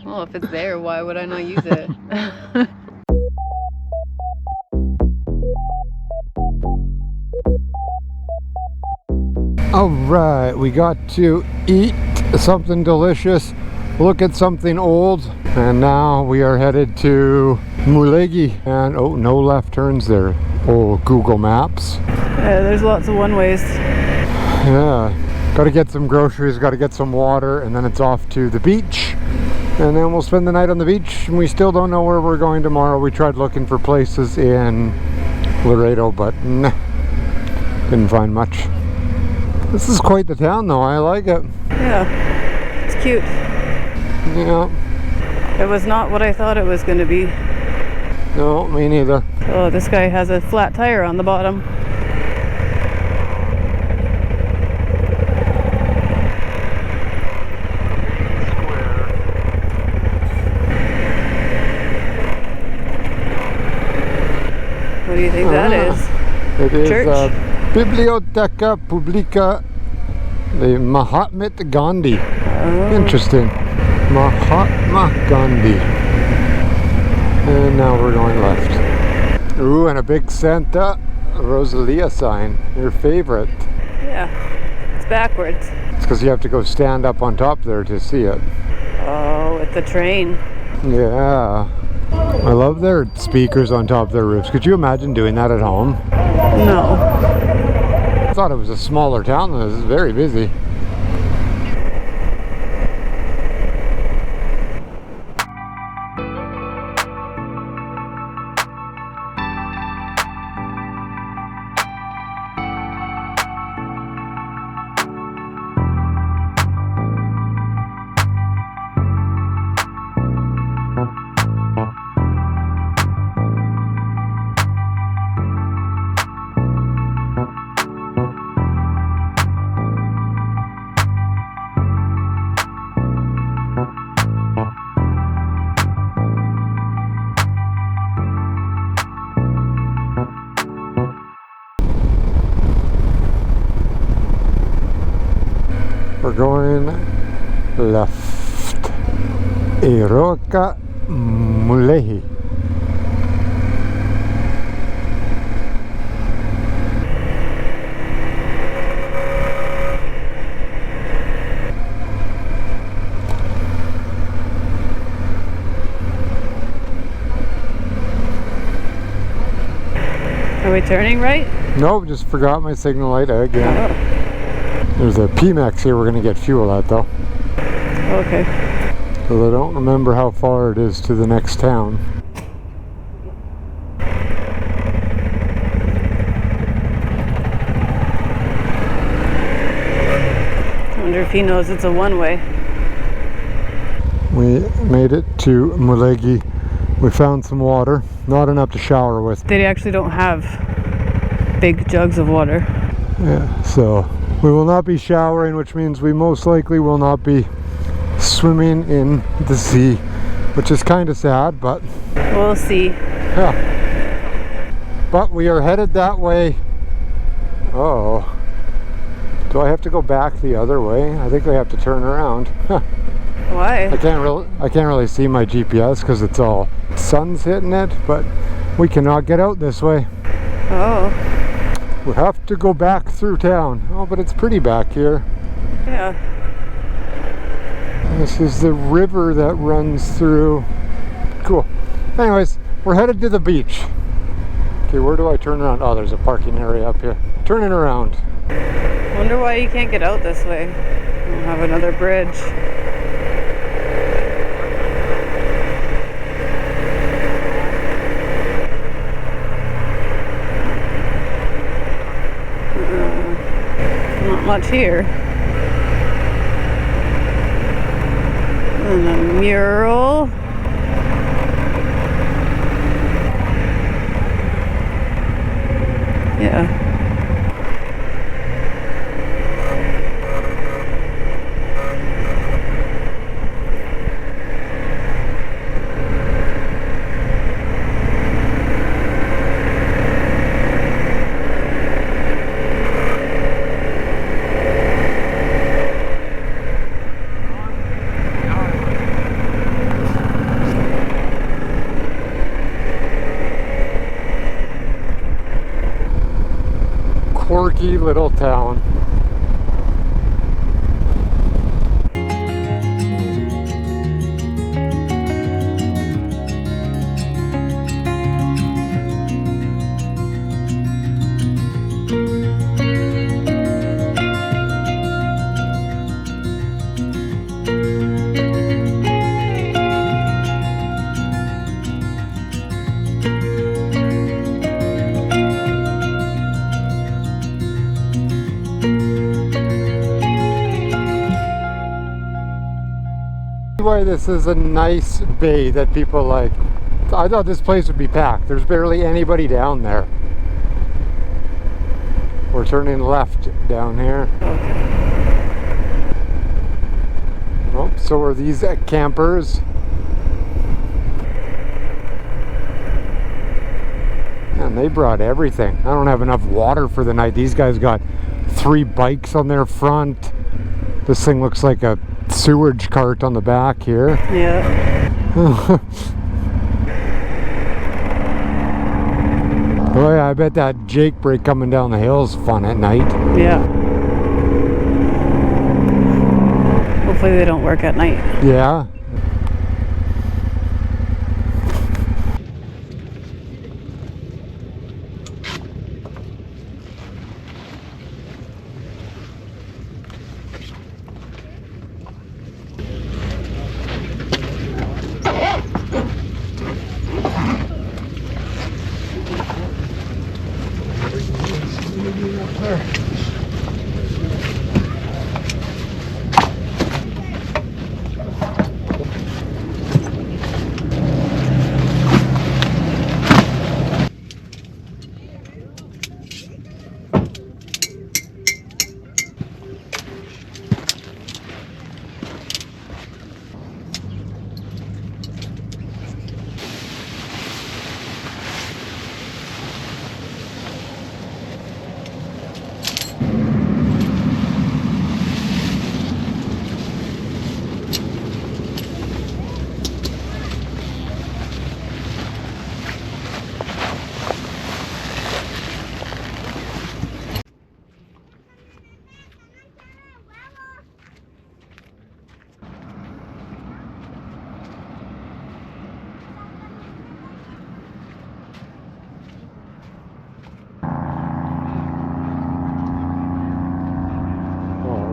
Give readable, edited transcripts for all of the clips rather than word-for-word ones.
Well, if it's there, why would I not use it? Alright, we got to eat something delicious, look at something old, and now we are headed to Mulegi. And oh, no left turns there. Oh, Google Maps. Yeah, there's lots of one-ways. Yeah, gotta get some groceries, gotta get some water, and then it's off to the beach. And then we'll spend the night on the beach, and we still don't know where we're going tomorrow. We tried looking for places in Laredo, but nah, didn't find much. This is quite the town though, I like it. Yeah, it's cute. Yeah. It was not what I thought it was going to be. No, me neither. Oh, this guy has a flat tire on the bottom. What do you think that is? It is Church? Biblioteca Publica de Mahatma Gandhi. Oh. Interesting. Mahatma Gandhi. And now we're going left. Ooh, and a big Santa Rosalia sign. Your favorite. Yeah, it's backwards. It's because you have to go stand up on top there to see it. Oh, it's a train. Yeah. I love their speakers on top of their roofs. Could you imagine doing that at home? No. I thought it was a smaller town. It was very busy. We're going left. Iroka Mulehi. Are we turning right? Nope, just forgot my signal light again. Oh. There's a P-Max here we're going to get fuel at though. Okay. Because I don't remember how far it is to the next town. I wonder if he knows it's a one-way. We made it to Mulegi. We found some water, not enough to shower with. They actually don't have big jugs of water. Yeah, so we will not be showering, which means we most likely will not be swimming in the sea, which is kind of sad, but We'll see. yeah. But we are headed that way. Oh, do I have to go back the other way? I think I have to turn around. Why? I can't really see my GPS because it's all sun's hitting it, but we cannot get out this way. Oh. We have to go back through town. Oh, but it's pretty back here. Yeah. This is the river that runs through. Cool. Anyways, we're headed to the beach. Okay, where do I turn around? Oh, there's a parking area up here. Turning around. Wonder why you can't get out this way. We'll have another bridge. Not much here. And a mural. Yeah. quirky little town. Why this is a nice bay that people like. I thought this place would be packed. There's barely anybody down there. We're turning left down here. Oh, so are these campers. Man, they brought everything. I don't have enough water for the night. These guys got 3 bikes on their front. This thing looks like a sewage cart on the back here. Yeah. Oh yeah, I bet that Jake brake coming down the hill is fun at night. Yeah. Hopefully they don't work at night. Yeah.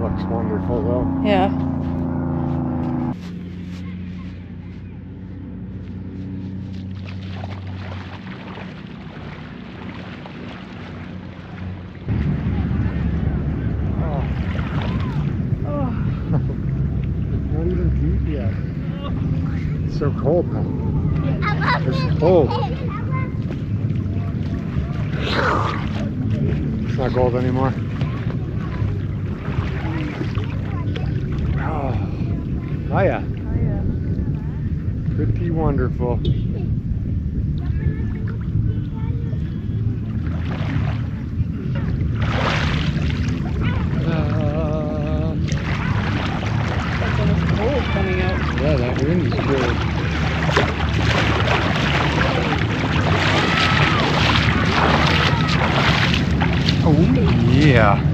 Looks wonderful though. Yeah. It's not even deep yet. It's so cold now. It's cold. It's not cold anymore. Oh yeah. Pretty wonderful. It's almost cold coming out. Yeah, that wind is good. Oh yeah.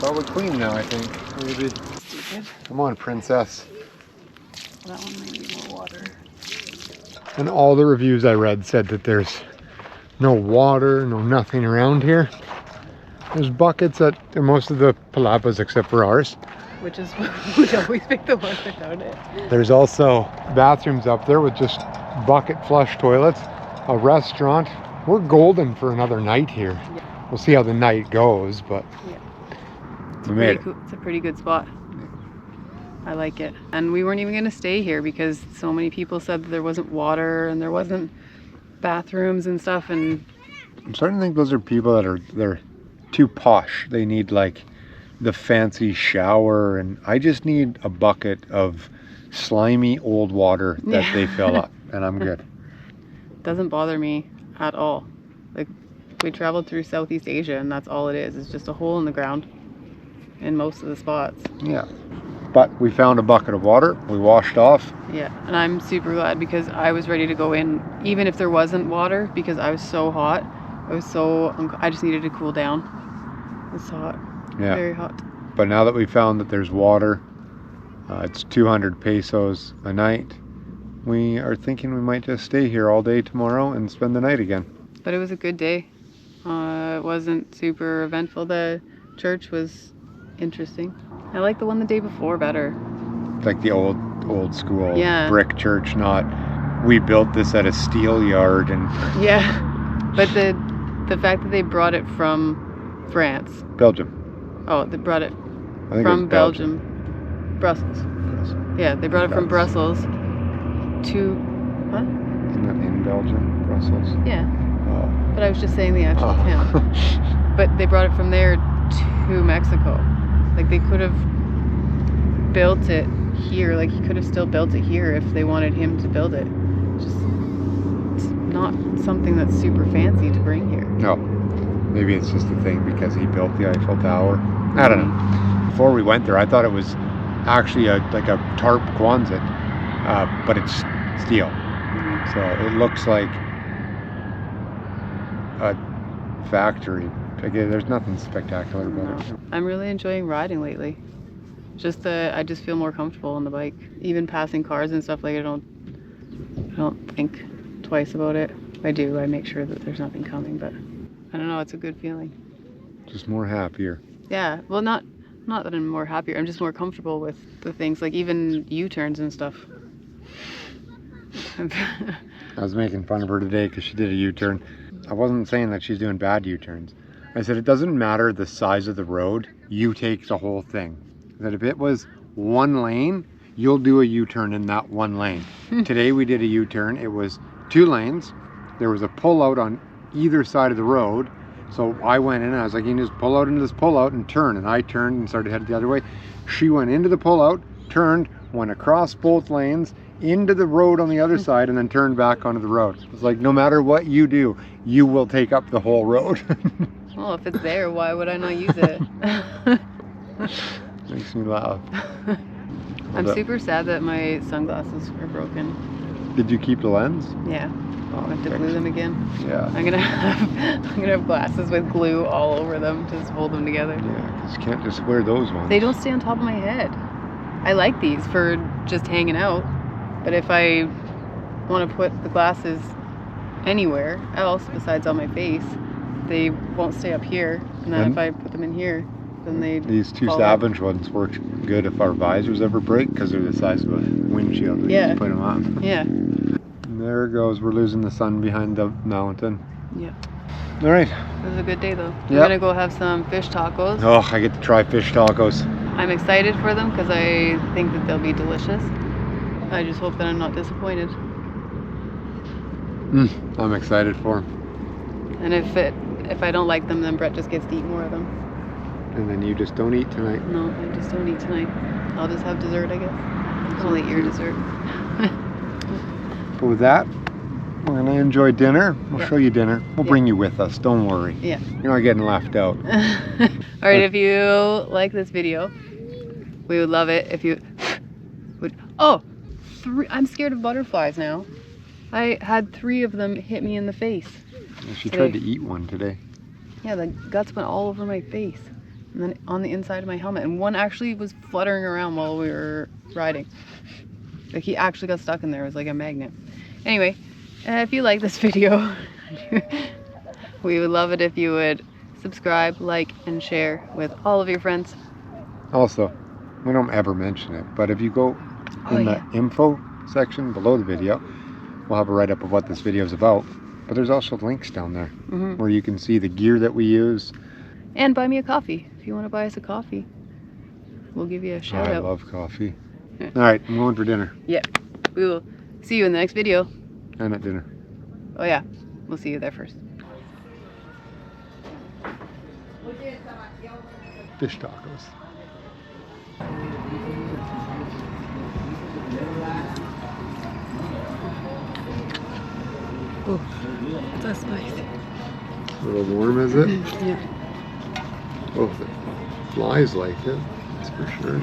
Probably clean now, I think. Maybe. Stupid. Come on, princess. That one might need more water. And all the reviews I read said that there's no water, no nothing around here. There's buckets at most of the palapas except for ours. Which is we always pick the one without it. There's also bathrooms up there with just bucket flush toilets. A restaurant. We're golden for another night here. Yeah. We'll see how the night goes, but Yeah. we made it. It's a pretty good spot. I like it. And we weren't even going to stay here because so many people said that there wasn't water and there wasn't bathrooms and stuff. And I'm starting to think those are people that they're too posh. They need like the fancy shower, and I just need a bucket of slimy old water that they fill up, and I'm good. Doesn't bother me at all. Like, we traveled through Southeast Asia and that's all it is. It's just a hole in the ground in most of the spots. Yeah. But we found a bucket of water. We washed off. Yeah, and I'm super glad because I was ready to go in, even if there wasn't water, because I was so hot. I just needed to cool down. It's hot. Yeah. Very hot. But now that we found that there's water, it's 200 pesos a night. We are thinking we might just stay here all day tomorrow and spend the night again. But it was a good day. It wasn't super eventful. The church was interesting. I like the one the day before better. Like the old school Yeah. brick church, not we built this at a steel yard and Yeah, but the fact that they brought it from France. Belgium. Oh, they brought it I think from it was Belgium. Brussels. Brussels. Yeah, they brought it from Brussels to what? Isn't that in Belgium? Brussels? Yeah, Oh. but I was just saying the actual Oh. town. But they brought it from there to Mexico. Like they could have built it here. Like he could have still built it here if they wanted him to build it. Just it's not something that's super fancy to bring here. No. Maybe it's just a thing because he built the Eiffel Tower. I don't know. Before we went there, I thought it was actually like a tarp Quonset, but it's steel. Mhm. So it looks like a factory. Again, there's nothing spectacular about it. I'm really enjoying riding lately. I just feel more comfortable on the bike. Even passing cars and stuff, like I don't think twice about it. I do. I make sure that there's nothing coming, but I don't know. It's a good feeling. Just more happier. Yeah. Well, not that I'm more happier. I'm just more comfortable with the things, like even U-turns and stuff. I was making fun of her today because she did a U-turn. I wasn't saying that she's doing bad U-turns. I said it doesn't matter the size of the road, you take the whole thing. That if it was one lane, you'll do a U-turn in that one lane. Today we did a U-turn. It was 2 lanes. There was a pull-out on either side of the road. So I went in and I was like, you can just pull out into this pull-out and turn. And I turned and started headed the other way. She went into the pull-out, turned, went across both lanes, into the road on the other side, and then turned back onto the road. It's like, no matter what you do, you will take up the whole road. Well, if it's there, why would I not use it? Makes me laugh. I'm super sad that my sunglasses are broken. Did you keep the lens? Yeah. Oh, I have to glue them again. Yeah. I'm gonna have glasses with glue all over them to just hold them together. Yeah, because you can't just wear those ones. They don't stay on top of my head. I like these for just hanging out, but if I want to put the glasses anywhere else besides on my face, they won't stay up here. And then if I put them in here, then they These 2 fall Savage ones work good if our visors ever break because they're the size of a windshield. We Yeah. just put them on. Yeah. And there it goes. We're losing the sun behind the mountain. Yeah. All right. It was a good day though. We're Yep. gonna go have some fish tacos. Oh, I get to try fish tacos. I'm excited for them because I think that they'll be delicious. I just hope that I'm not disappointed. I'm excited for them. And if I don't like them, then Brett just gets to eat more of them. And then you just don't eat tonight. No, I just don't eat tonight. I'll just have dessert, I guess. I'll eat your dessert. But with that, we're going to enjoy dinner. We'll Yeah. show you dinner. We'll Yeah. bring you with us. Don't worry. Yeah. You're not getting left out. All right, if you like this video, we would love it if you would. Oh, I'm scared of butterflies now. I had 3 of them hit me in the face. She tried to eat one today. Yeah, the guts went all over my face and then on the inside of my helmet. And one actually was fluttering around while we were riding. Like he actually got stuck in there. It was like a magnet. Anyway, if you like this video, we would love it if you would subscribe, like, and share with all of your friends. Also, we don't ever mention it, but if you go in the info section below the video, we'll have a write-up of what this video is about. But there's also links down there where you can see the gear that we use. And buy me a coffee. If you want to buy us a coffee, we'll give you a shout I out. love coffee. All right, I'm going for dinner. Yeah. We will see you in the next video. And at dinner. Oh yeah, we'll see you there first. Fish tacos. Oh, that's spicy. A little warm, is it? Yeah. Oh, the flies like it. That's for sure.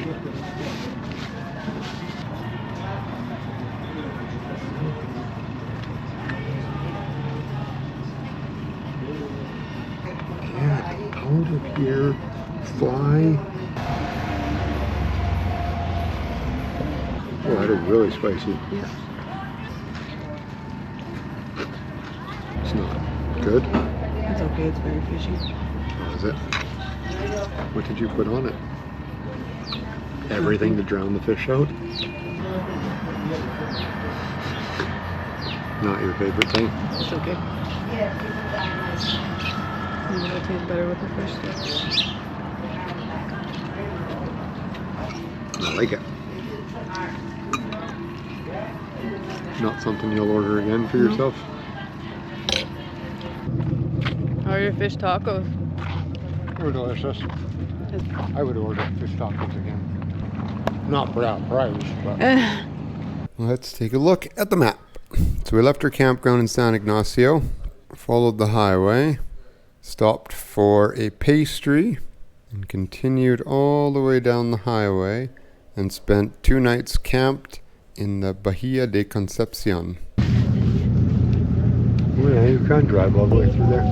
out of here. Fly. Oh, that is really spicy. Yeah. It's not good. It's okay, it's very fishy. What is it? What did you put on it? Everything to drown the fish out? Not your favorite thing? It's okay. Maybe it'll taste better with the fish still. I like it. Not something you'll order again for yourself? How are your fish tacos? They're delicious. I would order fish tacos again. Not for that price, but... Let's take a look at the map. So we left our campground in San Ignacio, followed the highway, stopped for a pastry, and continued all the way down the highway, and spent 2 nights camped in the Bahia de Concepcion. Oh yeah, you can drive all the way through there.